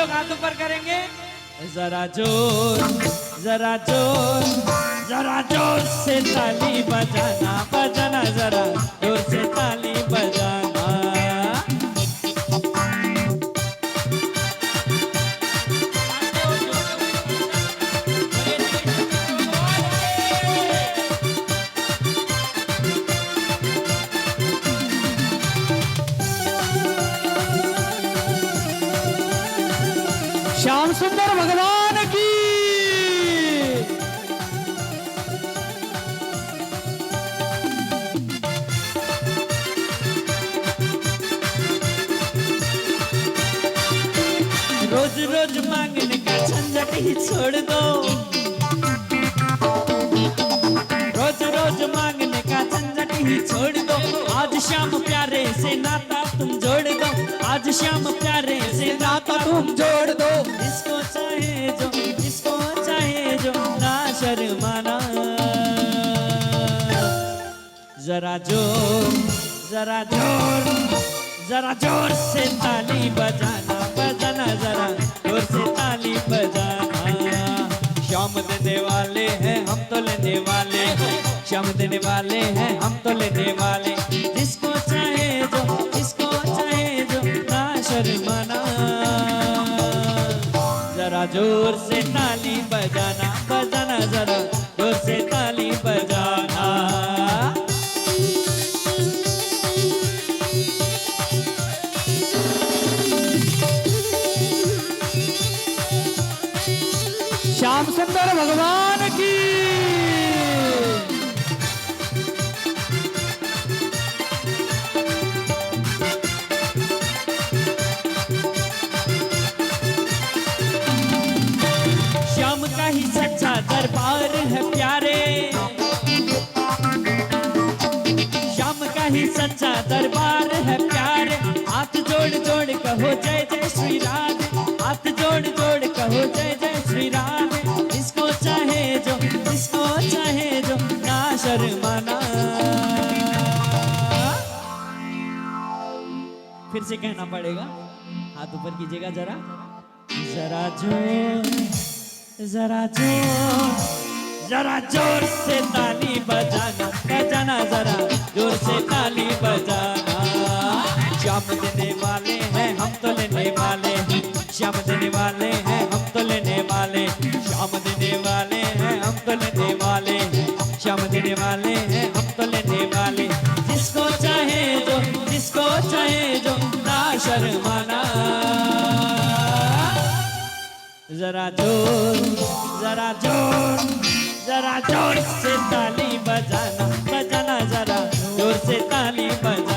लोग हाथ ऊपर करेंगे। जरा जोर जरा जोर जरा जोर से ताली बजाना बजाना, जरा जोर से ताली बजाना। श्याम सुंदर भगवान की। रोज रोज मांगने का झंझट ही छोड़ दो, रोज रोज मांगने का झंझट ही छोड़ दो। आज शाम प्यारे से नाता तुम जोड़ दो, आज शाम प्यारे से नाता तुम जोड़ दो। जिसको चाहे जो, जिसको चाहे जो, ना शर्माना। जरा जोर जरा जोर जरा जोर से ताली बजाना बजाना, जरा जोर से ताली बजाना। शाम देने वाले हैं हम तो लेने वाले हैं, शाम देने वाले हैं हम तो लेने वाले। जिसको चाहे जो, जिसको चाहे जो, ना शर्माना। जरा जोर से ताली बजाना बजाना, जरा जोर से ताली बजाना। श्याम सुंदर भगवान की। श्याम का ही सच्चा दरबार है प्यारे, श्याम का ही सच्चा दरबार है प्यारे। हाथ जोड़ जोड़ कहो जय जय श्री राधे, हाथ जोड़ जोड़ कहो जय जय श्री राधे। जिसको चाहे जो, जिसको चाहे जो, ना शर्माना। फिर से कहना पड़ेगा, हाथ ऊपर कीजिएगा जरा। जरा जोर जरा जोर जरा जोर से ताली बजाना बजाना, जरा जोर से ताली बजाना। श्याम देने वाले हैं हम तो लेने वाले हैं, श्याम देने वाले हैं हम तो लेने वाले। श्याम देने वाले हैं हम तो लेने वाले हैं, श्याम देने वाले हैं हम तो लेने वाले। जिसको चाहे जो, जिसको चाहे जो, ना शर्माना। जरा जोर जरा जोर जरा जोर से ताली बजाना बजाना, जरा जोर से ताली बजाना।